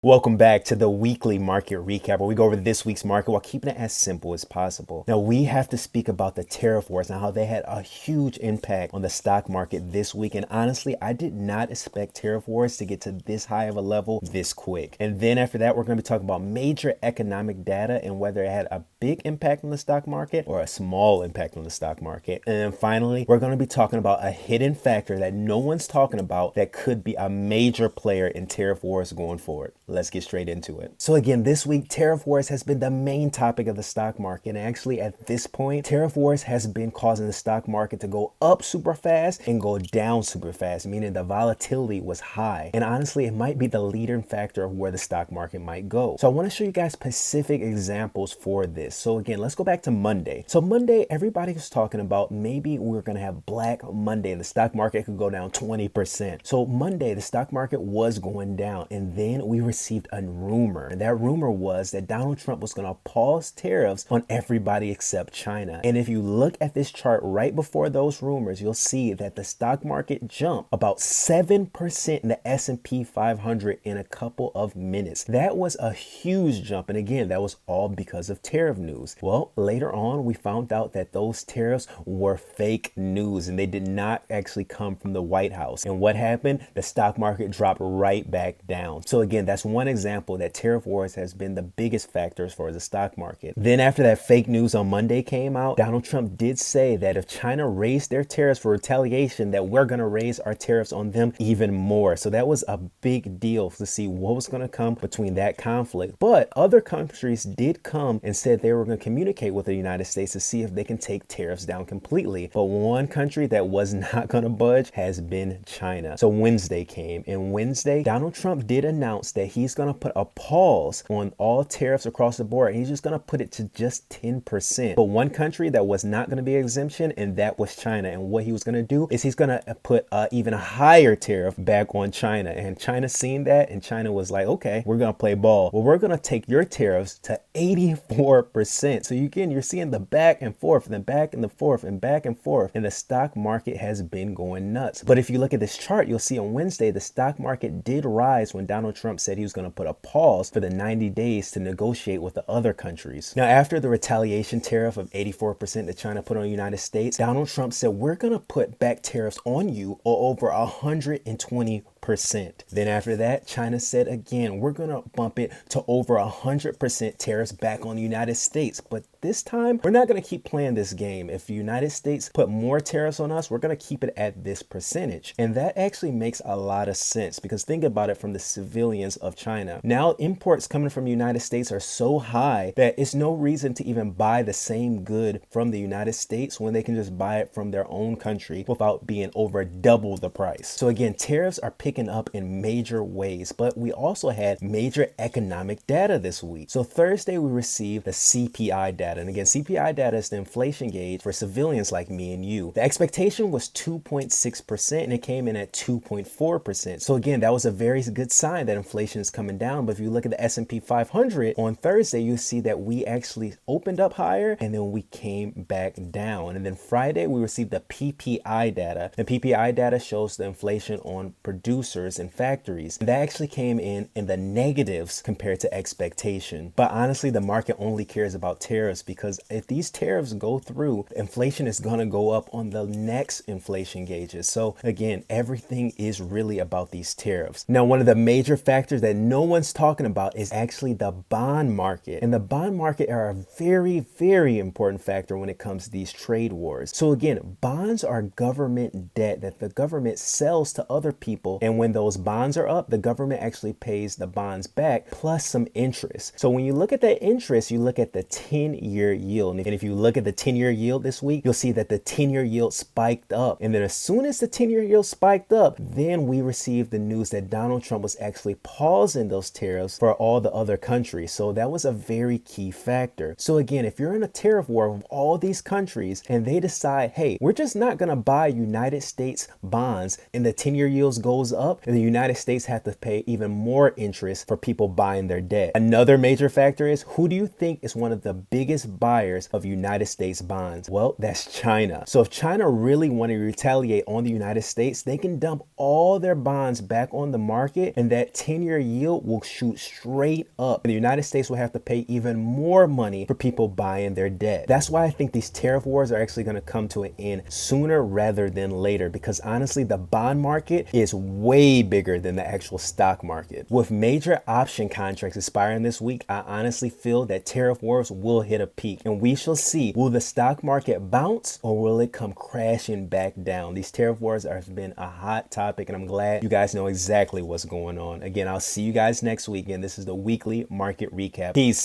Welcome back to the weekly market recap where we go over this week's market while keeping it as simple as possible. Now, we have to speak about the tariff wars and how they had a huge impact on the stock market this week. And honestly, I did not expect tariff wars to get to this high of a level this quick. And then after that, we're going to be talking about major economic data and whether it had a big impact on the stock market or a small impact on the stock market. And then finally, we're going to be talking about a hidden factor that no one's talking about that could be a major player in tariff wars going forward. Let's get straight into it. So again, this week, tariff wars has been the main topic of the stock market. And actually at this point, tariff wars has been causing the stock market to go up super fast and go down super fast, meaning the volatility was high. And honestly, it might be the leading factor of where the stock market might go. So I want to show you guys specific examples for this. So again, let's go back to Monday. So Monday, everybody was talking about maybe we're going to have Black Monday and the stock market could go down 20%. So Monday, the stock market was going down, and then we received a rumor. And that rumor was that Donald Trump was going to pause tariffs on everybody except China. And if you look at this chart right before those rumors, you'll see that the stock market jumped about 7% in the S&P 500 in a couple of minutes. That was a huge jump. And again, that was all because of tariff news. Well, later on, we found out that those tariffs were fake news and they did not actually come from the White House. And what happened? The stock market dropped right back down. So again, that's one example that tariff wars has been the biggest factor as far as the stock market. Then after that fake news on Monday came out, Donald Trump did say that if China raised their tariffs for retaliation, that we're going to raise our tariffs on them even more. So that was a big deal to see what was going to come between that conflict. But other countries did come and said they were going to communicate with the United States to see if they can take tariffs down completely. But one country that was not going to budge has been China. So Wednesday came, and Wednesday, Donald Trump did announce that he's going to put a pause on all tariffs across the board. He's just going to put it to just 10%. But one country that was not going to be an exemption, and that was China. And what he was going to do is he's going to put even a higher tariff back on China. And China seen that, and China was like, okay, we're going to play ball. Well, we're going to take your tariffs to 84%. So again, you're seeing the back and forth, and then back and the forth, and back and forth. And the stock market has been going nuts. But if you look at this chart, you'll see on Wednesday, the stock market did rise when Donald Trump said he was going to put a pause for the 90 days to negotiate with the other countries. Now, after the retaliation tariff of 84% that China put on the United States, Donald Trump said, we're going to put back tariffs on you or over 120%. Then after that, China said again, we're going to bump it to over 100% tariffs back on the United States. But this time, we're not going to keep playing this game. If the United States put more tariffs on us, we're going to keep it at this percentage. And that actually makes a lot of sense because think about it from the civilians of China. Now, imports coming from the United States are so high that it's no reason to even buy the same good from the United States when they can just buy it from their own country without being over double the price. So again, tariffs are picking up in major ways, but we also had major economic data this week. So Thursday, we received the CPI data. And again, CPI data is the inflation gauge for civilians like me and you. The expectation was 2.6% and it came in at 2.4%. So again, that was a very good sign that inflation is coming down. But if you look at the S&P 500 on Thursday, you see that we actually opened up higher and then we came back down. And then Friday, we received the PPI data. The PPI data shows the inflation on producers and factories. And that actually came in the negatives compared to expectation. But honestly, the market only cares about tariffs because if these tariffs go through, inflation is going to go up on the next inflation gauges. So again, everything is really about these tariffs. Now, one of the major factors that no one's talking about is actually the bond market. And the bond market are a very, very important factor when it comes to these trade wars. So again, bonds are government debt that the government sells to other people. And when those bonds are up, the government actually pays the bonds back plus some interest. So when you look at that interest, you look at the 10-year yield. And if you look at the 10-year yield this week, you'll see that the 10-year yield spiked up. And then as soon as the 10-year yield spiked up, then we received the news that Donald Trump was actually pausing those tariffs for all the other countries. So that was a very key factor. So again, if you're in a tariff war with all these countries and they decide, hey, we're just not going to buy United States bonds and the 10-year yields goes up, and the United States have to pay even more interest for people buying their debt. Another major factor is, who do you think is one of the biggest buyers of United States bonds? Well, that's China. So if China really want to retaliate on the United States, they can dump all their bonds back on the market, and that 10-year yield will shoot straight up. And the United States will have to pay even more money for people buying their debt. That's why I think these tariff wars are actually going to come to an end sooner rather than later, because honestly, the bond market is way bigger than the actual stock market. With major option contracts expiring this week, I honestly feel that tariff wars will hit a peak, and we shall see, will the stock market bounce or will it come crashing back down? These tariff wars have been a hot topic, and I'm glad you guys know exactly what's going on. Again, I'll see you guys next week, and this is the weekly market recap. Peace.